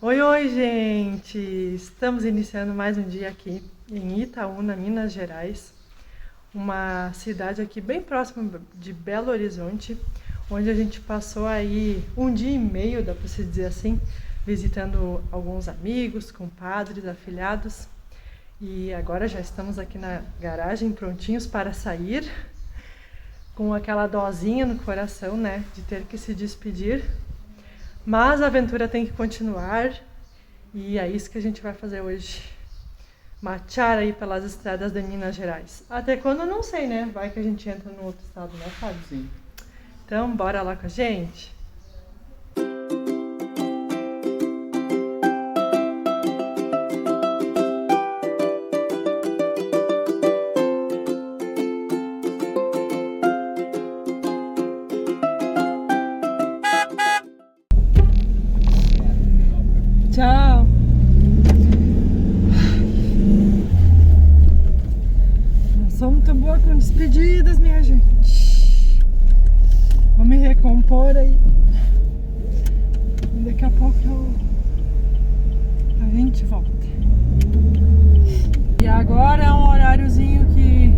Oi, oi, gente! Estamos iniciando mais um dia aqui em Itaúna, Minas Gerais, uma cidade aqui bem próxima de Belo Horizonte, onde a gente passou aí um dia e meio, dá para se dizer assim, visitando alguns amigos, compadres, afilhados. E agora já estamos aqui na garagem, prontinhos para sair, com aquela dosinha no coração, né, de ter que se despedir. Mas a aventura tem que continuar e é isso que a gente vai fazer hoje. Marchar aí pelas estradas de Minas Gerais. Até quando eu não sei, né? Vai que a gente entra no outro estado, né, Fábio? Sim. Então, bora lá com a gente? Tchau! Eu sou muito boa com despedidas, minha gente. Vou me recompor aí. Daqui a pouco a gente volta. E agora é um horáriozinho que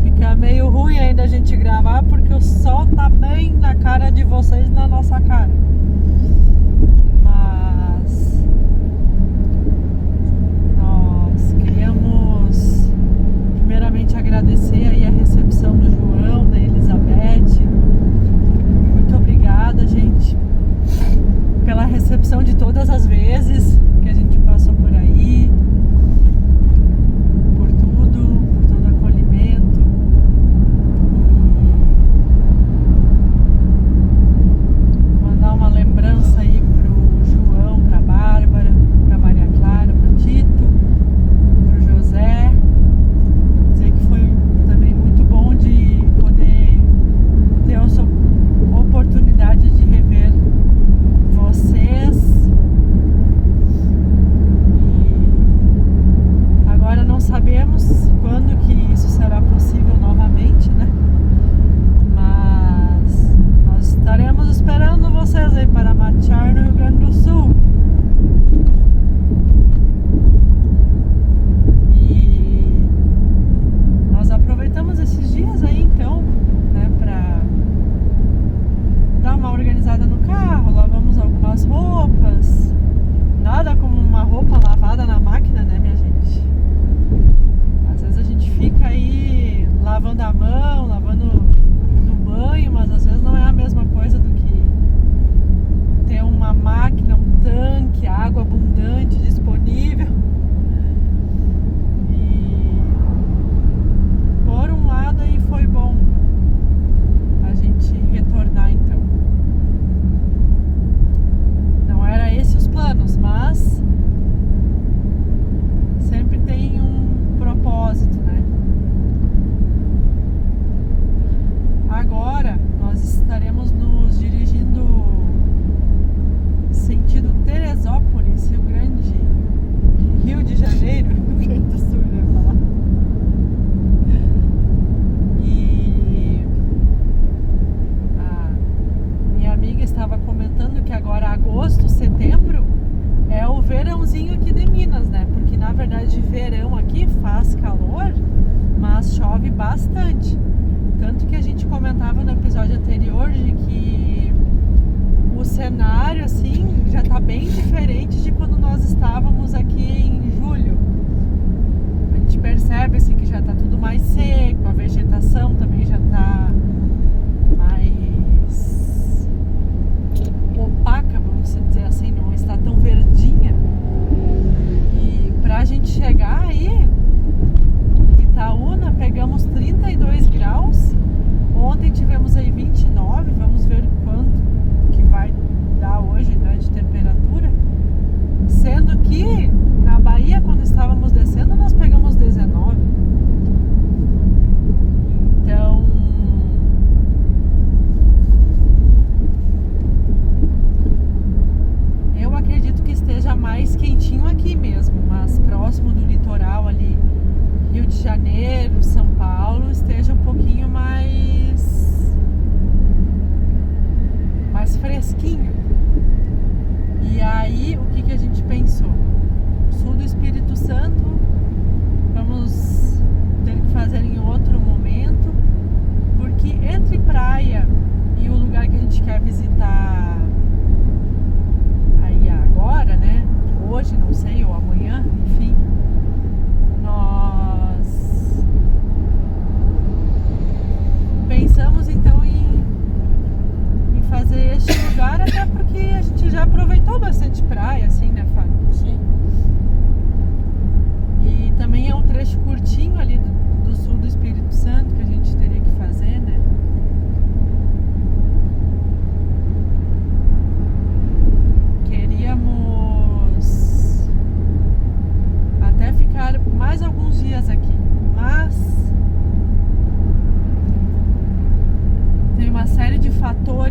fica meio ruim ainda a gente gravar, porque o sol tá bem na cara de vocês, na nossa cara. Agradecer aí a recepção do João, da Elizabeth. Muito obrigada, gente, pela recepção de todas as vezes que a gente passou por aí, por tudo, por todo o acolhimento. E mandar uma lembrança aí pro João, pra Bárbara, pra Maria Clara, pro Tito, pro José. Oportunidade de rever vocês. E agora não sabemos quando que isso será possível novamente, né? Mas nós estaremos esperando vocês aí para marchar no Rio Grande do Sul. E nós aproveitamos esses dias aí então, né, para dar uma organizada no carro, lavamos algumas roupas. Nada como uma roupa lavada na máquina, né, minha gente? Às vezes a gente fica aí lavando a mão, lavando no banho, mas às vezes não é a mesma coisa do que ter uma máquina, um tanque, água abundante disponível. E por um lado aí foi bom a gente retornar então. Não era esse os planos, mas sempre tem um propósito, né? Agora nós estaremos nos dirigindo sentido Teresópolis, Rio de Janeiro, Rio Grande do Sul, eu ia falar. E minha amiga estava comentando que agora agosto, setembro é o verãozinho aqui de Minas, né? Porque na verdade verão aqui faz calor, mas chove bastante. Tanto que a gente comentava no episódio anterior de que o cenário assim já tá bem diferente de quando nós estávamos aqui em julho. A gente percebe assim que já tá tudo mais seco, a vegetação também já tá mais opaca, vamos dizer assim, não está tão verdinha. E pra gente chegar aí em Itaúna, pegamos 32 graus. Ontem tivemos aí 29, vamos ver quanto que vai dar hoje, né, de temperatura. Sendo que na Bahia, quando estávamos descendo, nós pegamos 19.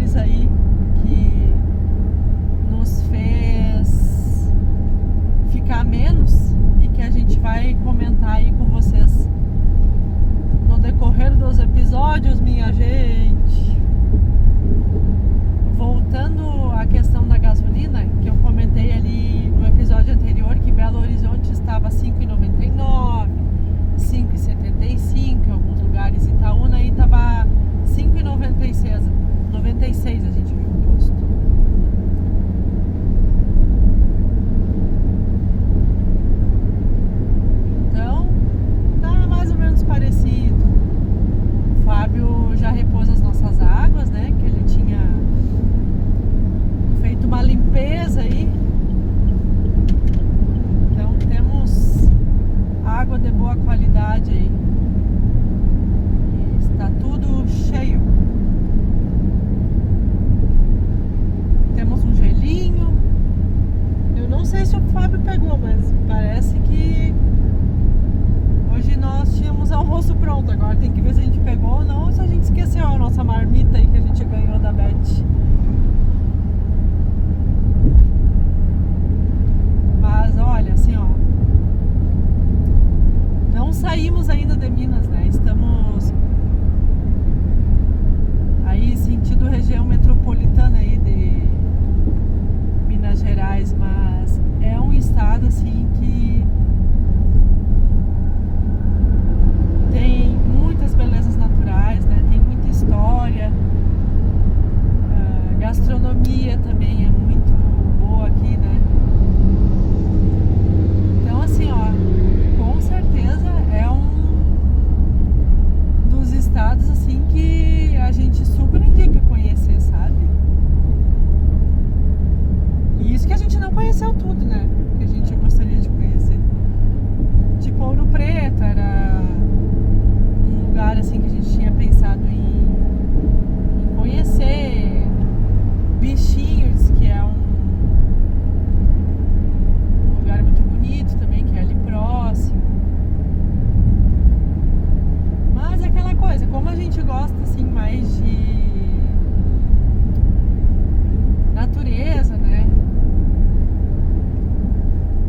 coisa aí que nos fez ficar menos e que a gente vai comentar aí com vocês no decorrer dos episódios, minha gente. Voltando à questão da gasolina, que eu comentei ali no episódio anterior que Belo Horizonte estava R$ 5,99, R$ 5,75 em alguns lugares. Itaúna aí estava R$ 5,96, 96 a gente viu o posto. Então, tá mais ou menos parecido. O Fábio já repôs as nossas águas, né? Que ele tinha feito uma limpeza aí. Então temos água de boa qualidade aí. E está tudo cheio. Temos um gelinho. Eu não sei se o Fábio pegou, mas parece que hoje nós tínhamos almoço pronto. Agora tem que ver se a gente pegou ou não, ou se a gente esqueceu a nossa marmita aí que a gente ganhou da Beth. Mas olha, assim, ó, não saímos ainda de Minas, né? Estamos aí sentido região metropolitana aí de Minas Gerais, mas é um estado assim que tem muitas belezas naturais, né? Tem muita história, gastronomia também é muito boa aqui, né? Então assim, ó, com certeza é um dos estados assim que a gente super indica conhecer, sabe? E isso que a gente não conheceu tudo, né? Que a gente gostaria de conhecer. Tipo Ouro Preto era um lugar assim que a gente tinha pensado em conhecer. Bichinhos, que é um lugar muito bonito também, que é ali próximo. Mas é aquela coisa, como a gente gosta assim mais de natureza, né?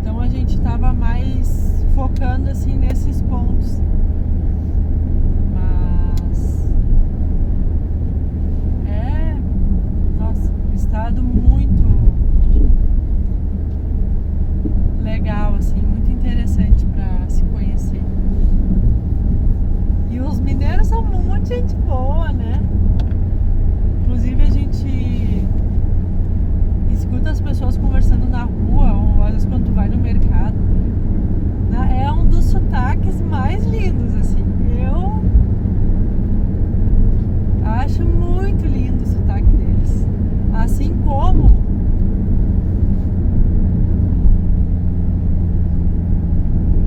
Então a gente tava mais focando assim nesses pontos. Mas estado muito legal, assim, muito interessante para se conhecer. E os mineiros são muito gente boa, né? Inclusive a gente escuta as pessoas conversando na rua, ou às vezes quando tu vai no mercado. É um dos sotaques mais lindos, assim. Eu acho muito lindo o sotaque deles. Assim como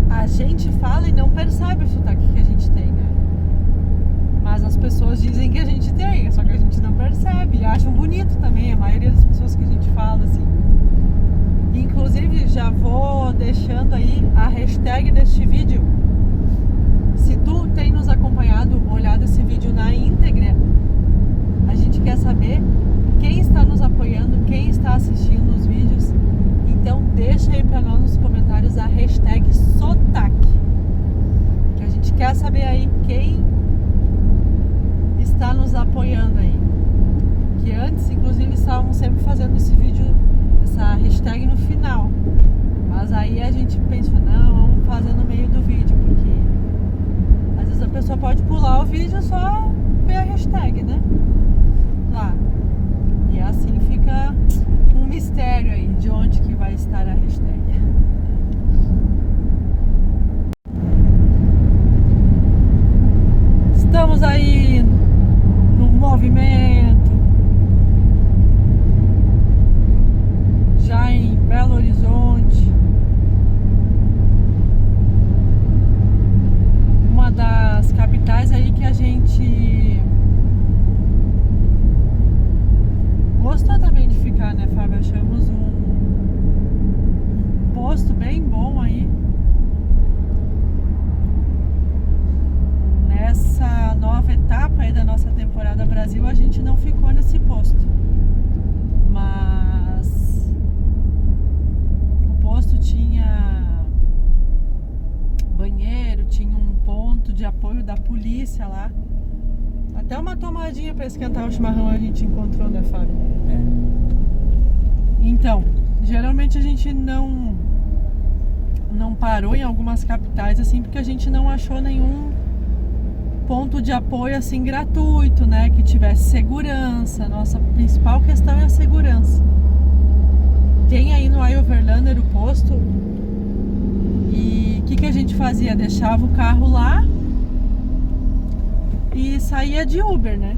a gente fala e não percebe o sotaque que a gente tem, né? Mas as pessoas dizem que a gente tem, só que a gente não percebe. E acham bonito também, a maioria das pessoas que a gente fala, assim. Inclusive, já vou deixando aí a hashtag deste vídeo. Se tu tem nos acompanhado, olhado esse vídeo na íntegra, a gente quer saber quem está nos apoiando, quem está assistindo os vídeos. Então deixa aí pra nós nos comentários a hashtag sotaque, que a gente quer saber aí quem está nos apoiando aí. Que antes, inclusive, estávamos sempre fazendo esse vídeo, essa hashtag no final. Mas aí a gente pensou, não, vamos fazer no meio do vídeo, porque às vezes a pessoa pode pular o vídeo e só ver a hashtag, né? Lá. E assim fica um mistério aí de onde que vai estar a hashtag. Estamos aí no movimento, já em Belo Horizonte, uma das capitais aí que a gente gostou também de ficar, né, Fábio? Achamos um posto bem bom aí. Nessa nova etapa aí da nossa temporada Brasil, a gente não ficou nesse posto. Mas o posto tinha banheiro, tinha um ponto de apoio da polícia lá. Até uma tomadinha para esquentar o chimarrão a gente encontrou, né, Fábio? Então, geralmente a gente não parou em algumas capitais assim, porque a gente não achou nenhum ponto de apoio assim gratuito, né, que tivesse segurança. Nossa principal questão é a segurança. Tem aí no iOverlander o posto, e o que a gente fazia? Deixava o carro lá e saía de Uber, né?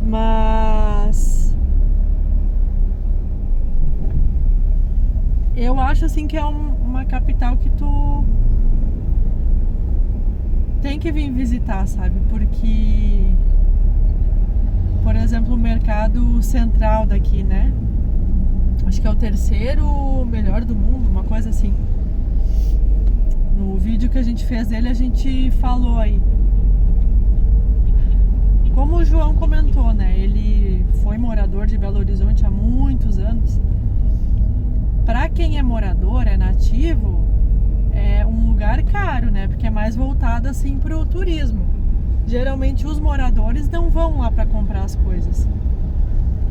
Mas eu acho assim que é uma capital que tu tem que vir visitar, sabe? Porque, por exemplo, o mercado central daqui, né? Acho que é o terceiro melhor do mundo, uma coisa assim. No vídeo que a gente fez dele, a gente falou aí. Como o João comentou, né? Ele foi morador de Belo Horizonte há muitos anos. Para quem é morador, é nativo, é um lugar caro, né? Porque é mais voltado assim pro turismo. Geralmente os moradores não vão lá para comprar as coisas.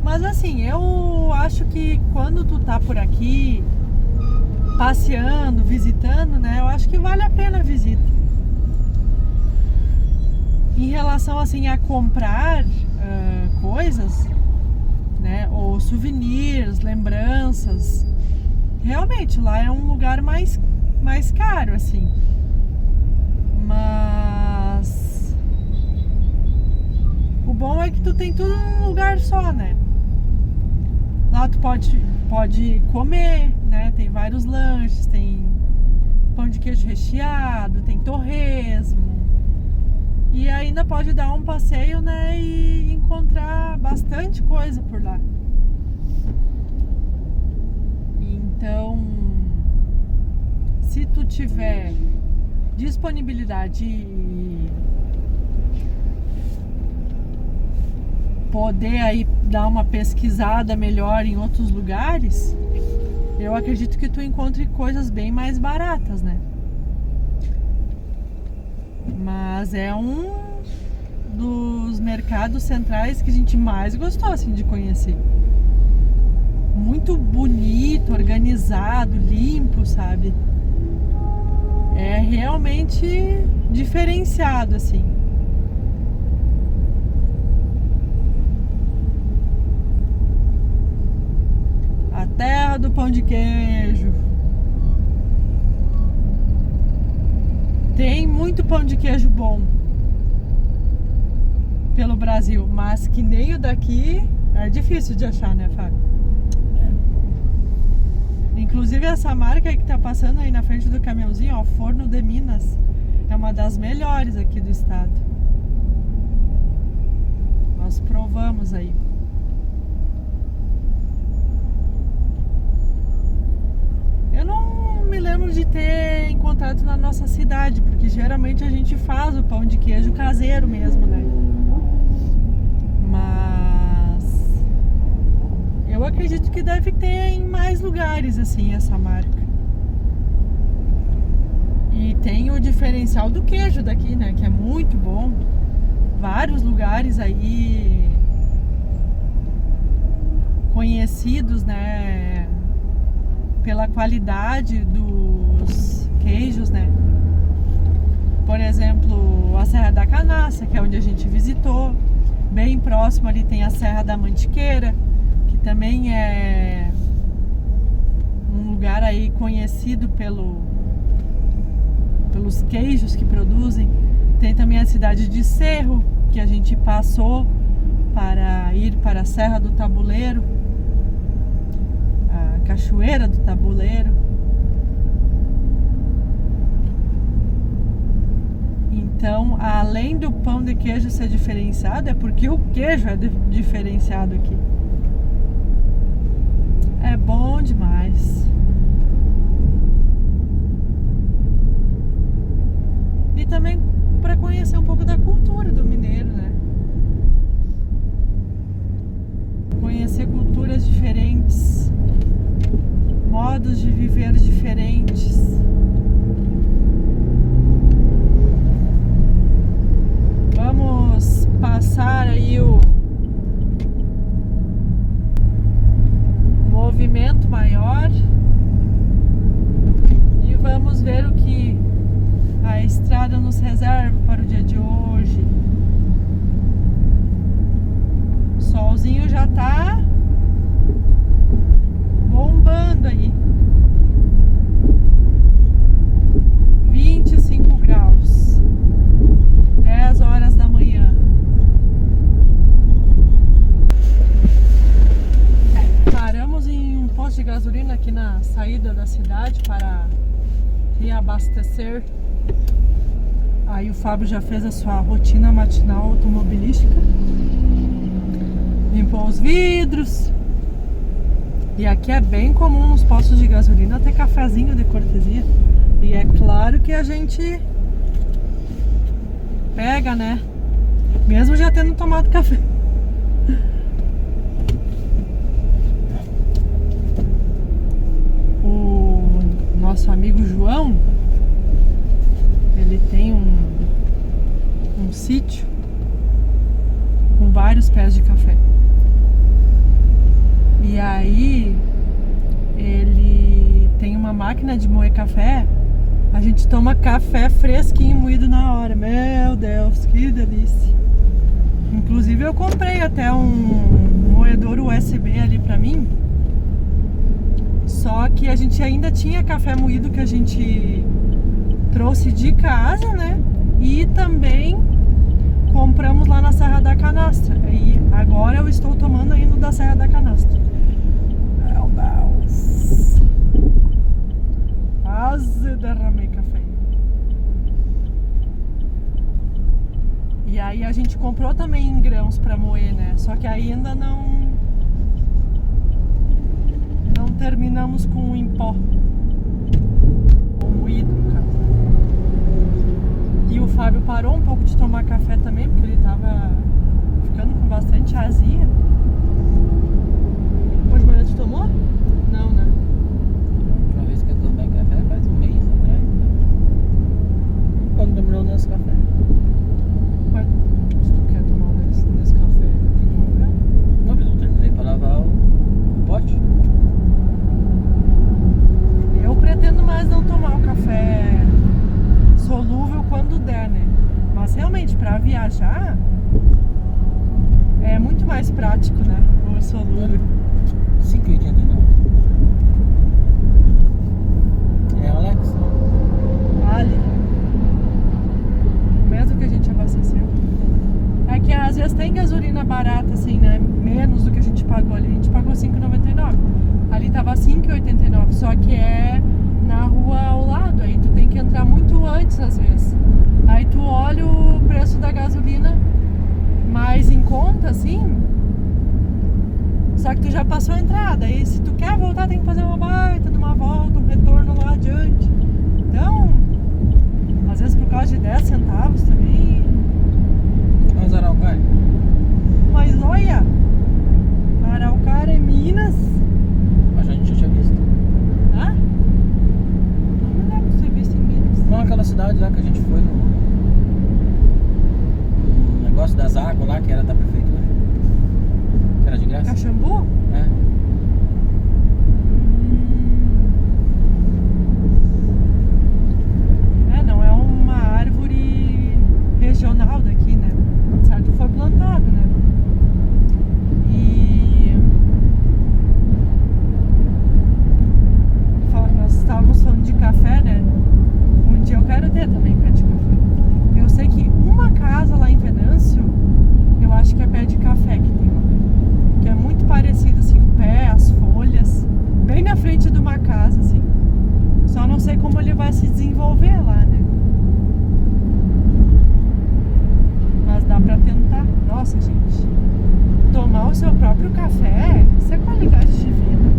Mas assim, eu acho que quando tu tá por aqui passeando, visitando, né? Eu acho que vale a pena a visita. Em relação assim a comprar coisas, né? Ou souvenirs, lembranças, realmente lá é um lugar mais caro, assim. Mas o bom é que tu tem tudo num lugar só, né? Lá tu pode comer, né? Tem vários lanches, tem pão de queijo recheado, tem torresmo. E ainda pode dar um passeio, né? E encontrar bastante coisa por lá. Então, se tu tiver disponibilidade e poder aí dar uma pesquisada melhor em outros lugares, eu acredito que tu encontre coisas bem mais baratas, né? Mas é um dos mercados centrais que a gente mais gostou assim de conhecer. Muito bonito, organizado, limpo, sabe? É realmente diferenciado, assim. A terra do pão de queijo. Tem muito pão de queijo bom pelo Brasil, mas que nem o daqui é difícil de achar, né, Fábio? Inclusive essa marca aí que tá passando aí na frente do caminhãozinho, ó, Forno de Minas, é uma das melhores aqui do estado. Nós provamos aí. Eu não me lembro de ter encontrado na nossa cidade, porque geralmente a gente faz o pão de queijo caseiro mesmo, né? Mas eu acredito que deve ter em mais lugares assim essa marca. E tem o diferencial do queijo daqui, né? Que é muito bom. Vários lugares aí conhecidos, né? Pela qualidade dos queijos, né? Por exemplo, a Serra da Canastra, que é onde a gente visitou. Bem próximo ali tem a Serra da Mantiqueira, que também é um lugar aí conhecido pelos queijos que produzem. Tem também a cidade de Cerro, que a gente passou para ir para a Serra do Tabuleiro, a Cachoeira do Tabuleiro. Então, além do pão de queijo ser diferenciado, é porque o queijo é diferenciado aqui. É bom demais. E também para conhecer um pouco da cultura do mineiro, né? saída da cidade para reabastecer. Aí o Fábio já fez a sua rotina matinal automobilística. Limpou os vidros. E aqui é bem comum nos postos de gasolina ter cafezinho de cortesia. E é claro que a gente pega, né? Mesmo já tendo tomado café. O nosso amigo João, ele tem um sítio com vários pés de café. E aí ele tem uma máquina de moer café. A gente toma café fresquinho, moído na hora. Meu Deus, que delícia. Inclusive eu comprei até um moedor USB ali pra mim. Só que a gente ainda tinha café moído que a gente trouxe de casa, né? E também compramos lá na Serra da Canastra. E agora eu estou tomando ainda da Serra da Canastra. Meu Deus! Quase derramei café. E aí a gente comprou também em grãos pra moer, né? Só que ainda não terminamos com o em pó. Ou moído, no caso. E o Fábio parou um pouco de tomar café também, porque ele tava ficando com bastante azia. Hoje de manhã tu tomou? Não, né? A última vez que eu tomei café faz um mês atrás. Quando terminou o nosso café. Mas se tu quer tomar nesse café, tem que comprar? Não, mas eu terminei pra lavar o pote. Eu pretendo mais não tomar o café solúvel quando der, né? Mas realmente, pra viajar, é muito mais prático, né? O solúvel. 5,89. É, Alex? Vale. Mesmo que a gente abasteceu. É que às vezes tem gasolina barata, assim, né? Menos do que a gente pagou ali. A gente pagou R$5,99. Ali tava R$5,89. Só que é na rua ao lado. Aí tu tem que entrar muito antes, às vezes. Aí tu olha o preço da gasolina mais em conta, assim. Só que tu já passou a entrada. Aí se tu quer voltar, tem que fazer uma baita de uma volta, um retorno lá adiante. Então, às vezes por causa de 10 centavos também. Vamos Araucária. Mas olha, Araucária é Minas. Mas a gente já tinha visto. Hã? Não me lembro de ter visto em Minas. Não, aquela cidade lá que a gente foi no negócio das águas lá, que era da prefeitura. Que era de graça. Caxambu? É. Não é uma árvore regional daqui, né? Certo, foi plantado, né? E nós estávamos falando de café, né? Um dia eu quero ter também pé de café. Eu sei que uma casa lá em Venâncio, eu acho que é pé de café que tem lá. Que é muito parecido, assim, o pé, as folhas, bem na frente de uma casa, assim. Só não sei como ele vai se desenvolver lá, né? Mas dá pra tentar. Nossa, gente, tomar o seu próprio café, isso é qualidade de vida.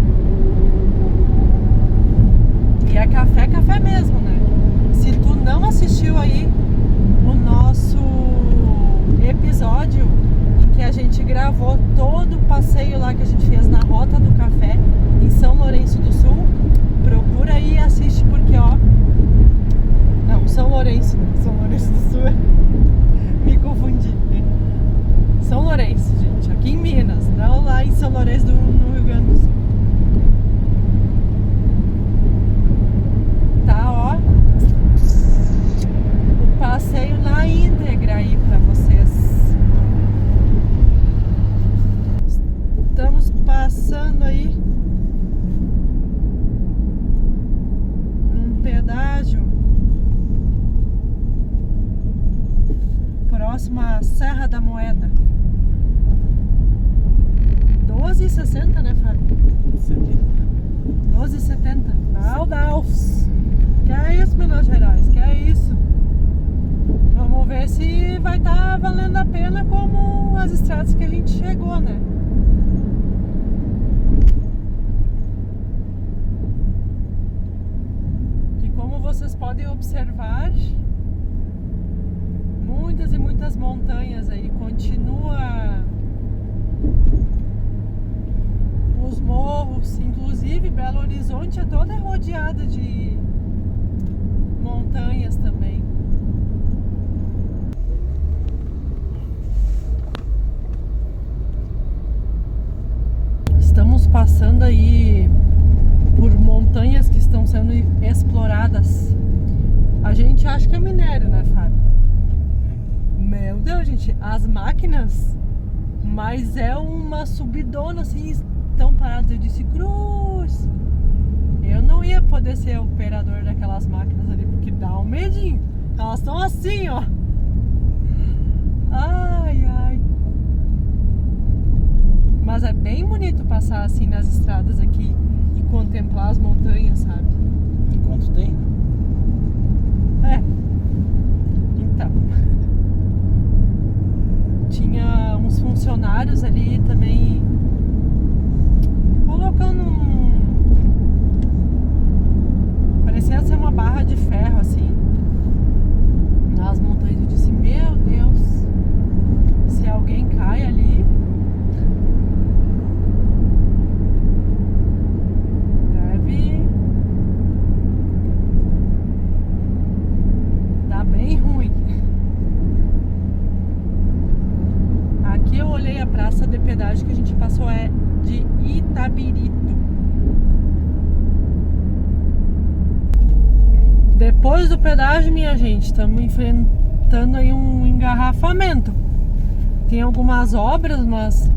E é café mesmo, né? Se tu não assistiu aí o nosso episódio em que a gente gravou todo o passeio lá que a gente fez na Rota do Café em São Lourenço do Sul, procura aí e assiste, porque ó, não, São Lourenço do Sul, me confundi. São Lourenço, gente, aqui em Minas, não lá em São Lourenço no Rio Grande do Sul. Tá, ó, o passeio na íntegra aí pra vocês. Estamos passando aí num pedágio próximo à Serra da Moeda. 12,60, né, Fábio? 70. 12,70. Meu Deus! Que é isso, Minas Gerais? Que é isso? Vamos ver se vai estar valendo a pena como as estradas que a gente chegou, né? E como vocês podem observar, muitas e muitas montanhas aí, continua os morros, inclusive Belo Horizonte é toda rodeada de montanhas também. Estamos passando aí por montanhas que estão sendo exploradas. A gente acha que é minério, né, Fábio? Meu Deus, gente, as máquinas, mas é uma subidona assim, estão paradas. Eu disse, cruz, eu não ia poder ser operador daquelas máquinas ali, porque dá um medinho. Elas estão assim, ó. Ai, ai. Mas é bem bonito passar assim nas estradas aqui e contemplar as montanhas, sabe? Enquanto tem. É. Então. Tinha uns funcionários ali também colocando parecia ser uma barra de ferro assim nas montanhas. Eu disse, meu Deus, se alguém cai ali, deve dar bem ruim. Aqui eu olhei a praça de pedágio que a gente passou, é de Itabirito. Depois do pedágio, minha gente, estamos enfrentando aí um engarrafamento. Tem algumas obras, mas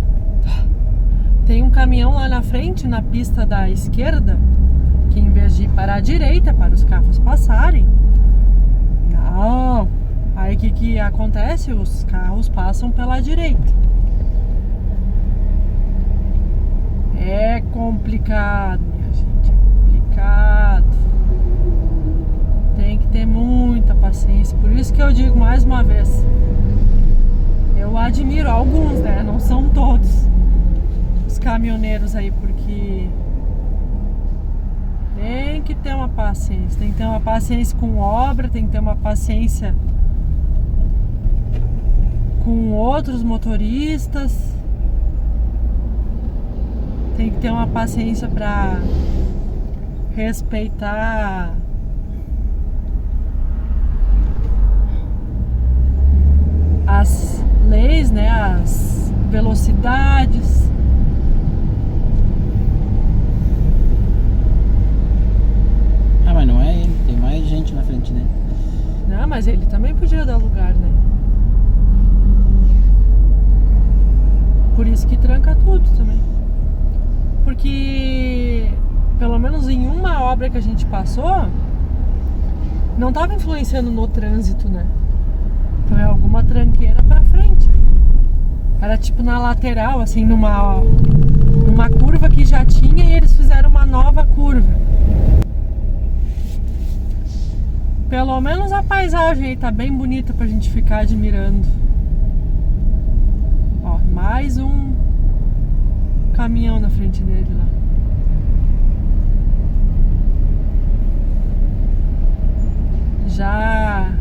tem um caminhão lá na frente, na pista da esquerda, que em vez de ir para a direita, para os carros passarem, não. Aí o que acontece? Os carros passam pela direita. É complicado, minha gente, é complicado. Tem que ter muita paciência. Por isso que eu digo mais uma vez, eu admiro alguns, né? Não são todos os caminhoneiros aí, porque tem que ter uma paciência. Tem que ter uma paciência com obra, tem que ter uma paciência com outros motoristas. Tem que ter uma paciência para respeitar as leis, né? As velocidades. Ah, mas não é ele, tem mais gente na frente dele. Não, mas ele também podia dar lugar, né? Por isso que tranca tudo também. Porque, pelo menos em uma obra que a gente passou, não estava influenciando no trânsito, né? Então é alguma tranqueira pra frente. Era tipo na lateral, assim, numa curva que já tinha, e eles fizeram uma nova curva. Pelo menos a paisagem aí tá bem bonita pra gente ficar admirando. Ó, mais um caminhão na frente dele lá. Já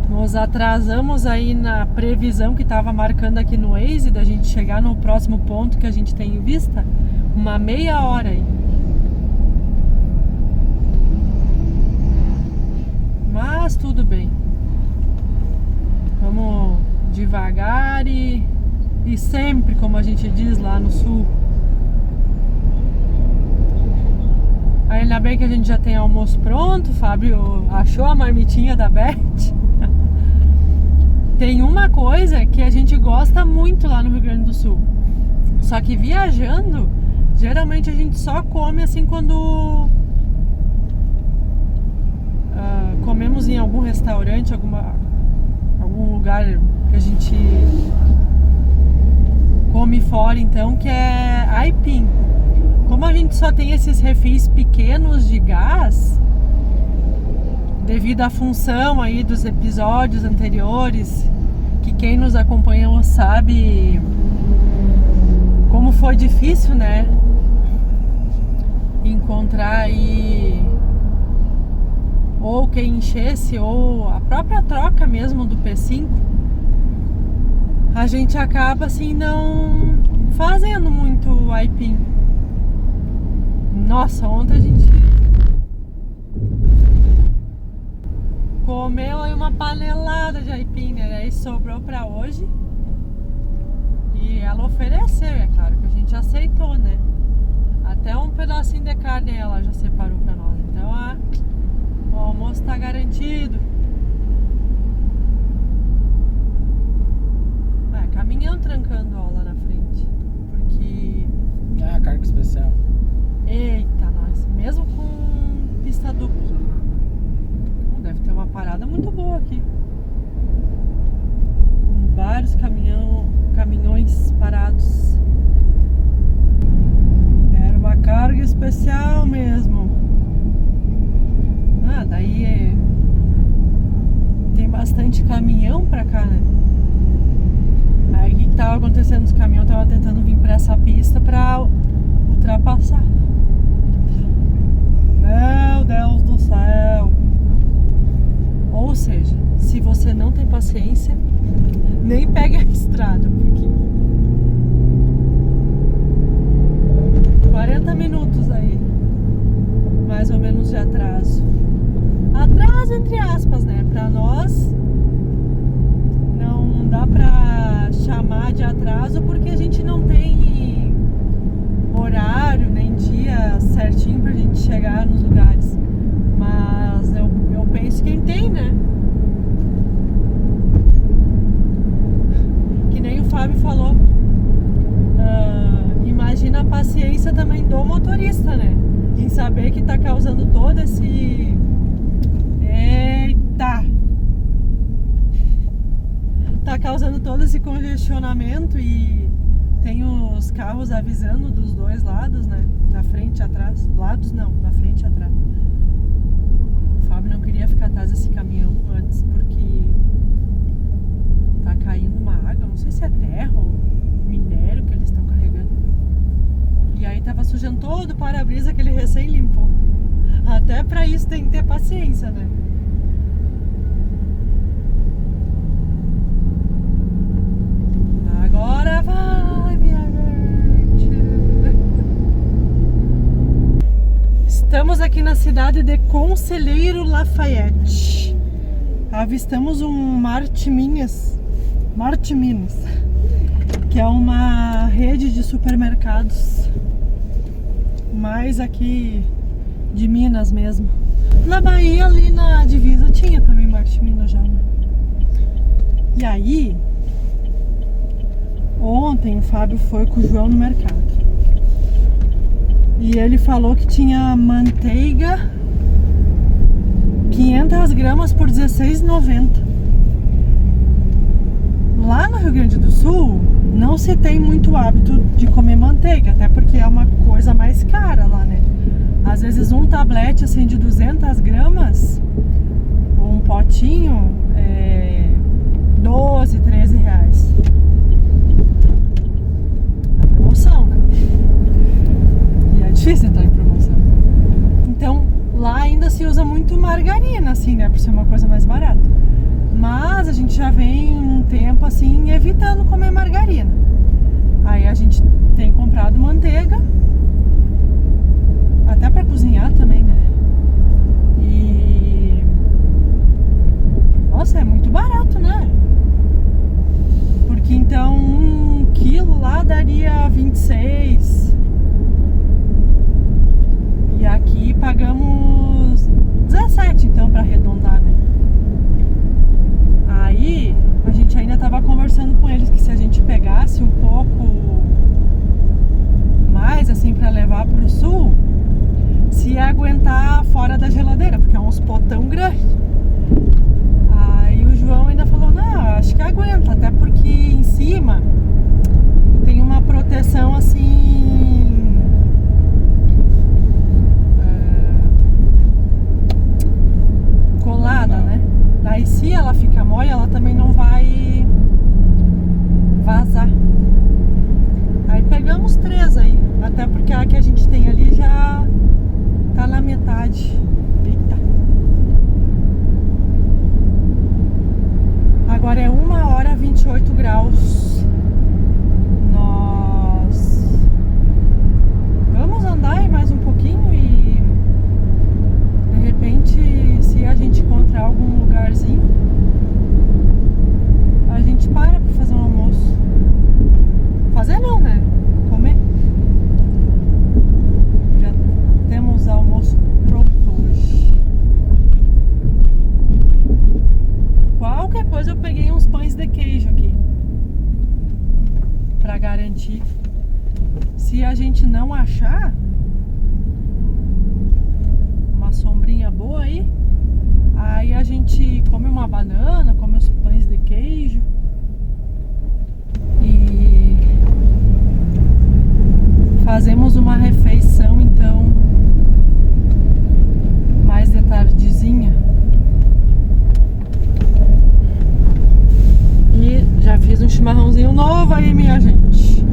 nos atrasamos aí na previsão que estava marcando aqui no Waze da gente chegar no próximo ponto que a gente tem em vista, uma meia hora aí. Mas tudo bem. Vamos devagar e sempre, como a gente diz lá no sul. Ainda bem que a gente já tem almoço pronto. O Fábio achou a marmitinha da Beth. Tem uma coisa que a gente gosta muito lá no Rio Grande do Sul. Só que viajando, geralmente a gente só come assim quando comemos em algum restaurante, algum lugar que a gente come fora, então, que é aipim. Como a gente só tem esses refis pequenos de gás, devido à função aí dos episódios anteriores, que quem nos acompanhou sabe como foi difícil, né? Encontrar aí ou quem enchesse ou a própria troca mesmo do P5, a gente acaba assim não fazendo muito aipim. Nossa, ontem a gente comeu aí uma panelada de aipim, né? Aí sobrou pra hoje. E ela ofereceu, é claro que a gente aceitou, né? Até um pedacinho de carne ela já separou pra nós. Então o almoço tá garantido. Caminhão trancando ó, lá na frente. Porque... Ah, carga especial. Eita, nós. Mesmo com pista dupla. Deve ter uma parada muito boa aqui. Com vários caminhões parados. Era uma carga especial mesmo. Daí tem bastante caminhão pra cá, né? Aí o que tava acontecendo? Os caminhões estavam tentando vir pra essa pista pra ultrapassar. Meu Deus do céu! Ou seja, se você não tem paciência, nem pegue a estrada, porque 40 minutos aí, mais ou menos de atraso. Atraso entre aspas, né? Pra nós não dá pra chamar de atraso porque a gente não tem horário nem dia certinho pra gente chegar nos lugares. Mas eu penso quem tem, né? Que nem o Fábio falou. Imagina a paciência também do motorista, né? Em saber que tá causando todo esse... Eita! Tá causando todo esse congestionamento e tem os carros avisando dos dois lados, né? Na frente e atrás. Lados não, na frente e atrás. O Fábio não queria ficar atrás desse caminhão antes porque tá caindo uma água, não sei se é terra ou minério que eles estão carregando. E aí tava sujando todo o para-brisa que ele recém limpou. Até pra isso tem que ter paciência, né? Agora vai, minha gente. Estamos aqui na cidade de Conselheiro Lafayette. Avistamos um Martiminas, que é uma rede de supermercados, mais aqui de Minas mesmo. Na Bahia, ali na divisa, tinha também Martiminas já, né? E aí... Ontem o Fábio foi com o João no mercado e ele falou que tinha manteiga 500 gramas por R$16,90. Lá no Rio Grande do Sul não se tem muito hábito de comer manteiga, até porque é uma coisa mais cara lá, né? Às vezes um tablete assim de 200 gramas, um potinho, é 12, 13 reais. Promoção, né? E é difícil entrar em promoção. Então, lá ainda se usa muito margarina, assim, né? Por ser uma coisa mais barata. Mas a gente já vem um tempo, assim, evitando comer margarina. Aí a gente tem comprado manteiga, até pra cozinhar também, né? E... Nossa, é muito barato, né? Porque então 1 quilo lá daria 26. E aqui pagamos 17, então, para arredondar, né? Aí a gente ainda tava conversando com eles que se a gente pegasse um pouco mais assim para levar pro sul, se ia aguentar fora da geladeira, porque é uns potão grande. Aí o João ainda falou, não, acho que aguenta, até porque em cima tem uma para garantir. Se a gente não achar uma sombrinha boa aí a gente come uma banana, come os pães de queijo e fazemos uma refeição então mais de tardezinha. E já fiz um chimarrãozinho novo aí, minha gente.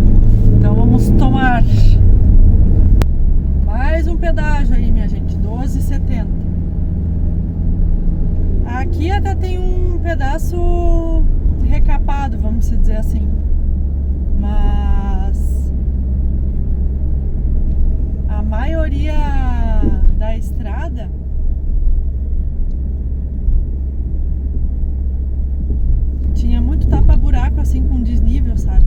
Então vamos tomar mais um pedágio aí, minha gente, 12,70. Aqui até tem um pedaço recapado, vamos dizer assim. Mas a maioria da estrada tinha muito tapa-buraco assim com desnível, sabe?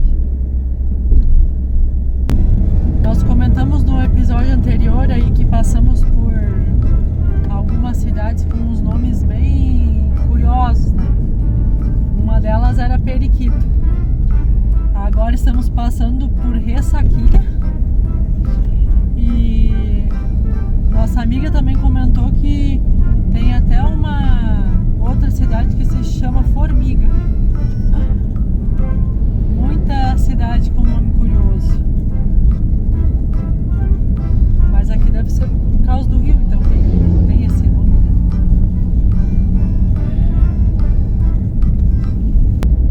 Nós comentamos no episódio anterior aí que passamos por algumas cidades com uns nomes bem curiosos, né? Uma delas era Periquito. Agora estamos passando por Ressaquinha. E nossa amiga também comentou que tem até uma outra cidade que se chama Formiga. Muita cidade com nome curioso. Mas aqui deve ser por causa do rio, então tem esse nome, né?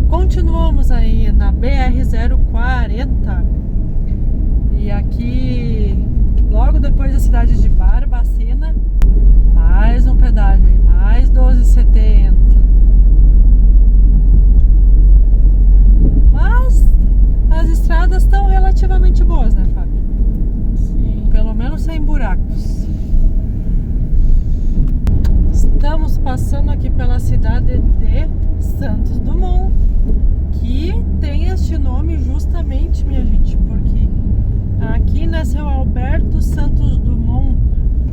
Continuamos aí na BR-040 e aqui logo depois da cidade de Barbacena, mais um pedágio aí, mais 12,70. Mas as estradas estão relativamente boas, né, Fábio? Sim. Pelo menos sem buracos. Estamos passando aqui pela cidade de Santos Dumont, que tem este nome justamente, minha gente, porque aqui nasceu Alberto Santos Dumont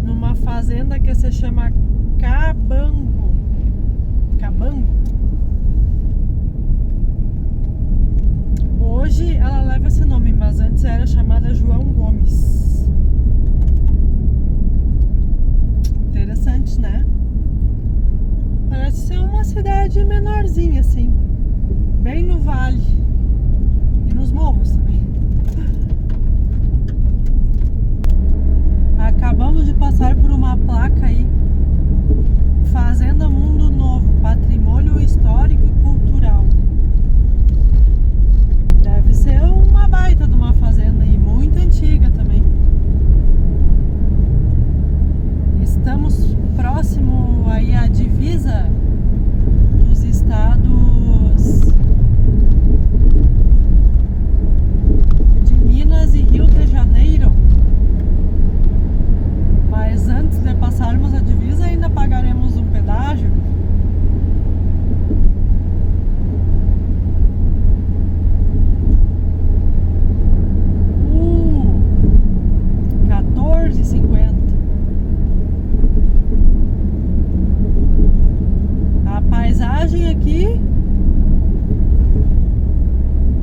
numa fazenda que se chama Cabango. Hoje ela leva esse nome, mas antes era chamada João Gomes. Interessante, né? Parece ser uma cidade menorzinha, assim, bem no vale e nos morros também. Acabamos de passar por uma placa aí, Fazenda Mundo Novo, Patrimônio Histórico e Cultural. Deve ser uma baita de uma fazenda aí, muito antiga também. Estamos próximo aí à divisa dos estados de Minas e Rio de Janeiro. Mas antes de passarmos a divisa ainda pagaremos um pedágio. R$14,50. A paisagem aqui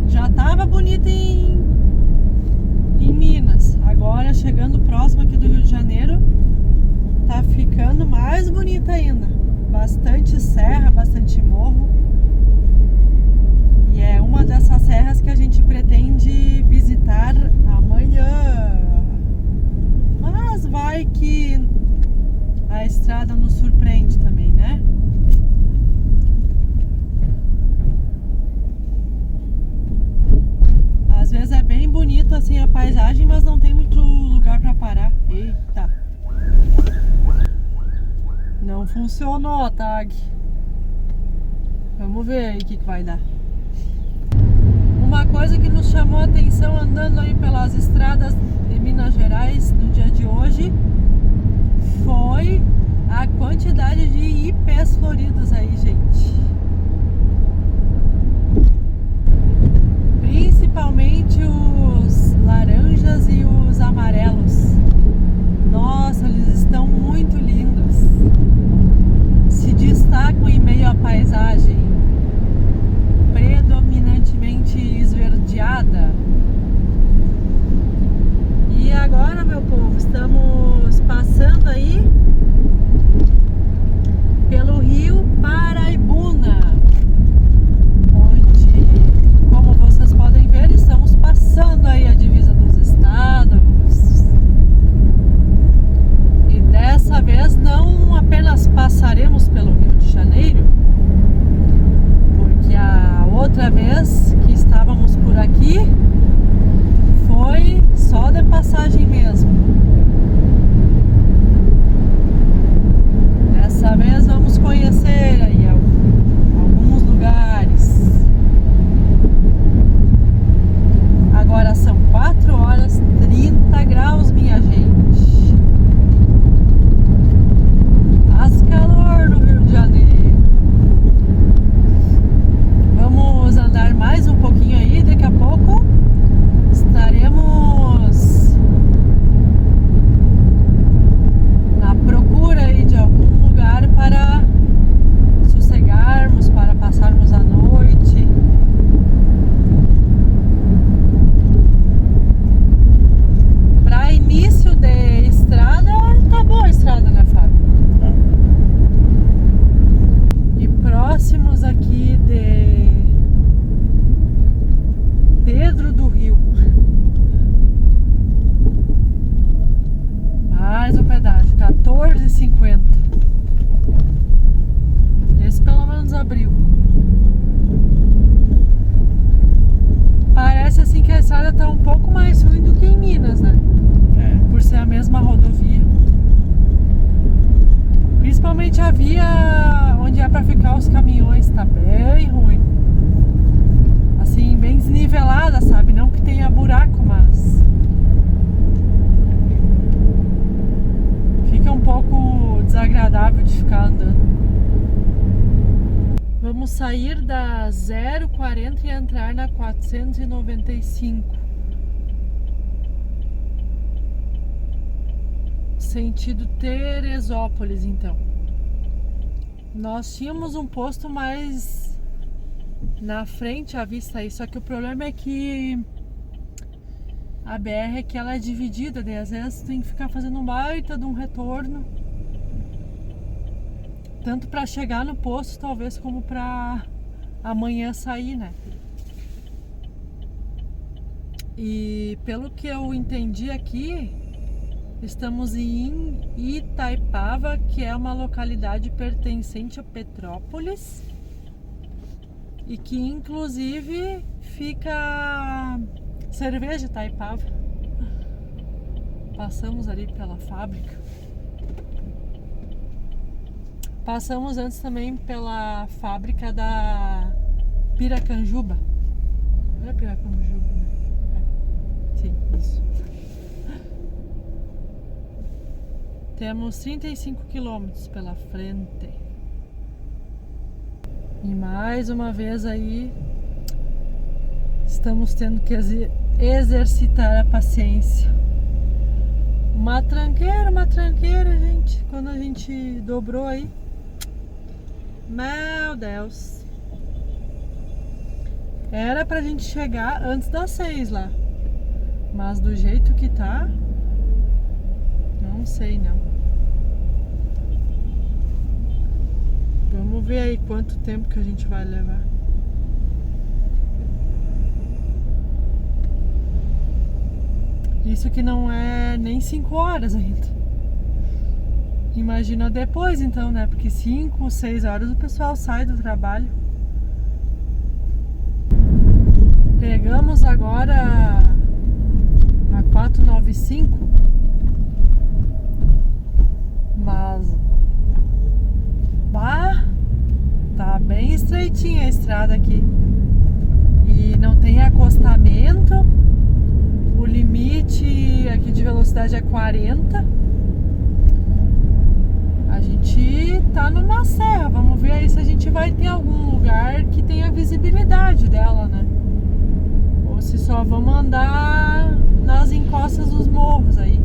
já estava bonita em Minas. Agora chegando próximo aqui do Rio de Janeiro, tá ficando mais bonita ainda. Bastante serra, bastante morro. E é uma dessas serras que a gente pretende visitar amanhã. Mas vai que a estrada nos surpreende também, né? Às vezes é bem bonito assim a paisagem, mas não tem muito lugar para parar. Eita! Não funcionou a tag. Vamos ver aí o que vai dar. Uma coisa que nos chamou a atenção andando aí pelas estradas de Minas Gerais no dia de hoje foi a quantidade de ipês floridos aí, gente. Principalmente os laranjas e os amarelos. Nossa, eles estão muito lindos. Se destacam em meio à paisagem predominantemente esverdeada. abriu. Parece assim que a estrada tá um pouco mais ruim do que em Minas, né? Por ser a mesma rodovia. Principalmente a via onde é pra ficar os caminhões, tá bem ruim. Assim, bem desnivelada, sabe? Não que tenha buraco, mas fica um pouco desagradável de ficar andando. Vamos sair da 040 e entrar na 495. Sentido Teresópolis, então. Nós tínhamos um posto mais na frente à vista aí, só que o problema é que a BR é que ela é dividida, daí às vezes tem que ficar fazendo um baita de um retorno, tanto para chegar no posto talvez como para amanhã sair, né? E pelo que eu entendi aqui, estamos em Itaipava, que é uma localidade pertencente a Petrópolis e que inclusive fica cerveja Itaipava. Passamos ali pela fábrica. Passamos antes também pela fábrica da Piracanjuba. Não é Piracanjuba, né? É. Sim, isso. Temos 35 quilômetros pela frente. E mais uma vez aí estamos tendo que exercitar a paciência. Uma tranqueira, gente. Quando a gente dobrou aí, meu Deus, era pra gente chegar antes das 6 lá, mas do jeito que tá, não sei não. Vamos ver aí quanto tempo que a gente vai levar. Isso que não é nem 5 horas ainda. Imagina depois então, né? Porque 5, 6 horas o pessoal sai do trabalho. Pegamos agora a 495. Mas tá bem estreitinha a estrada aqui. E não tem acostamento. O limite aqui de velocidade é 40. A gente tá numa serra. Vamos ver aí se a gente vai ter algum lugar que tenha visibilidade dela, né? Ou se só vamos andar nas encostas dos morros aí.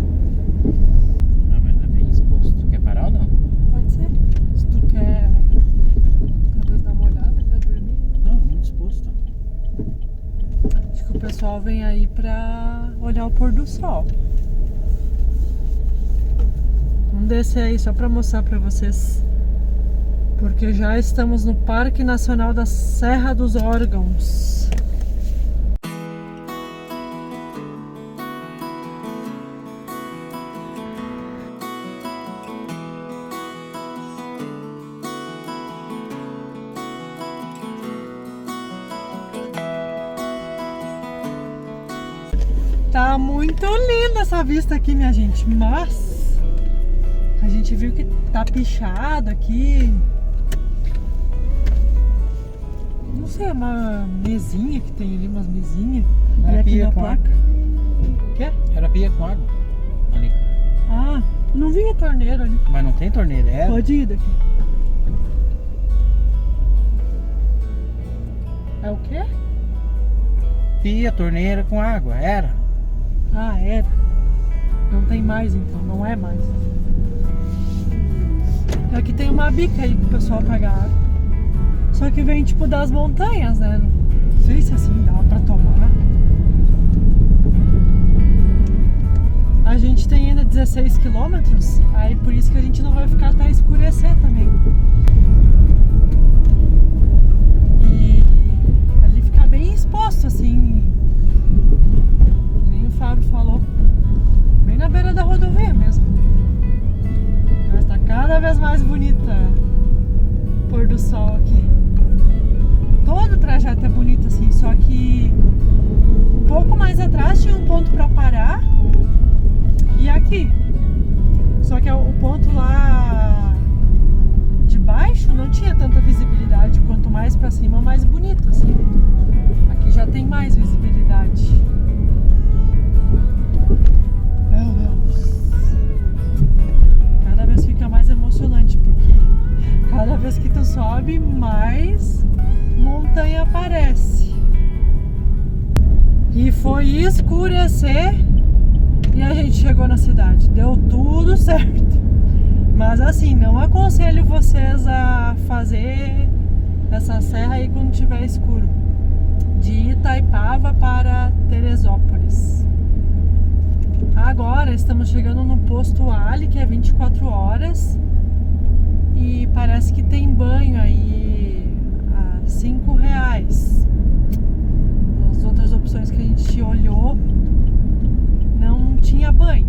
Ah, mas tá bem exposto. Tu quer parar ou não? Pode ser. Se tu quer talvez dar uma olhada pra dormir. Não, muito exposto. Acho que o pessoal vem aí pra olhar o pôr do sol. Vamos descer aí só pra mostrar pra vocês. Porque já estamos no Parque Nacional da Serra dos Órgãos. Tá muito linda essa vista aqui, minha gente, mas a gente viu que tá pichado aqui. Não sei, uma mesinha que tem ali, umas mesinhas. Era E aqui pia na com placa. O quê? Era pia com água ali. Ah, não vi a torneira ali. Mas não tem torneira, é? Pode ir daqui. É o quê? Pia, torneira com água, era. Ah, era. Não tem mais então, não é mais. Aqui tem uma bica aí pro pessoal pegar água. Só que vem tipo das montanhas, né? Não sei se assim dá pra tomar. A gente tem ainda 16 quilômetros, aí por isso que a gente não vai ficar até escurecer também. E ali fica bem exposto assim, nem o Fábio falou, bem na beira da rodovia mesmo. Mas tá cada vez mais bonita o pôr do sol. legal aqui. Todo o trajeto é bonito assim, só que um pouco mais atrás tinha um ponto pra parar e aqui. Só que o ponto lá de baixo não tinha tanta visibilidade, quanto mais pra cima mais bonito assim. Aqui já tem mais visibilidade. Meu Deus. Cada vez fica mais emocionante porque cada vez que tu sobe, mais montanha aparece. E foi escurecer e a gente chegou na cidade. Deu tudo certo. Mas assim, não aconselho vocês a fazer essa serra aí quando tiver escuro. De Itaipava para Teresópolis. Agora estamos chegando no posto Ali, que é 24 horas. E parece que tem banho aí a R$5. As outras opções que a gente olhou não tinha banho.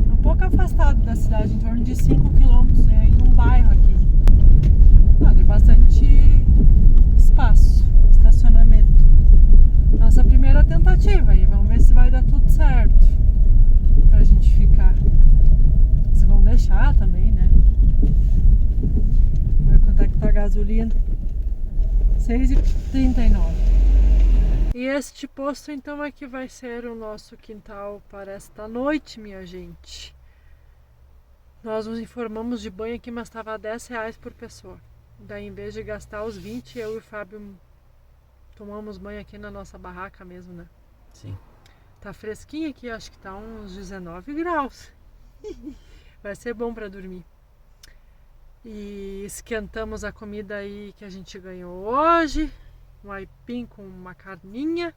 É um pouco afastado da cidade, em torno de 5 quilômetros, em um bairro aqui. Tem bastante espaço, estacionamento. Nossa primeira tentativa aí, vamos ver se vai dar tudo certo pra gente ficar. Se vão deixar também, né? Vamos ver quanto é que tá a gasolina. 6,39. E este posto então é que vai ser o nosso quintal para esta noite, minha gente. Nós nos informamos de banho aqui, mas estava R$10 por pessoa. Daí, em vez de gastar os 20, eu e o Fábio tomamos banho aqui na nossa barraca mesmo, né? Sim. Tá fresquinho aqui, acho que tá uns 19 graus. Vai ser bom para dormir. E esquentamos a comida aí que a gente ganhou hoje. Um aipim com uma carninha.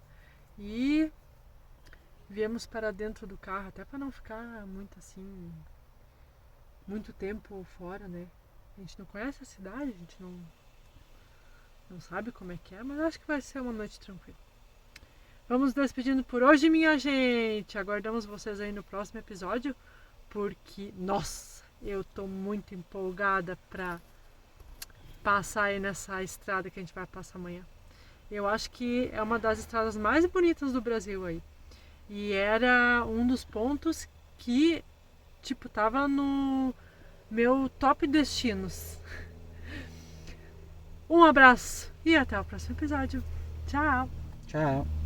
E viemos para dentro do carro, até para não ficar muito assim, muito tempo fora, né? A gente não conhece a cidade, a gente não sabe como é que é, mas acho que vai ser uma noite tranquila. Vamos despedindo por hoje, minha gente. Aguardamos vocês aí no próximo episódio, porque, nossa, eu tô muito empolgada pra passar aí nessa estrada que a gente vai passar amanhã. Eu acho que é uma das estradas mais bonitas do Brasil aí. E era um dos pontos que, tipo, tava no meu top destinos. Um abraço e até o próximo episódio. Tchau! Tchau.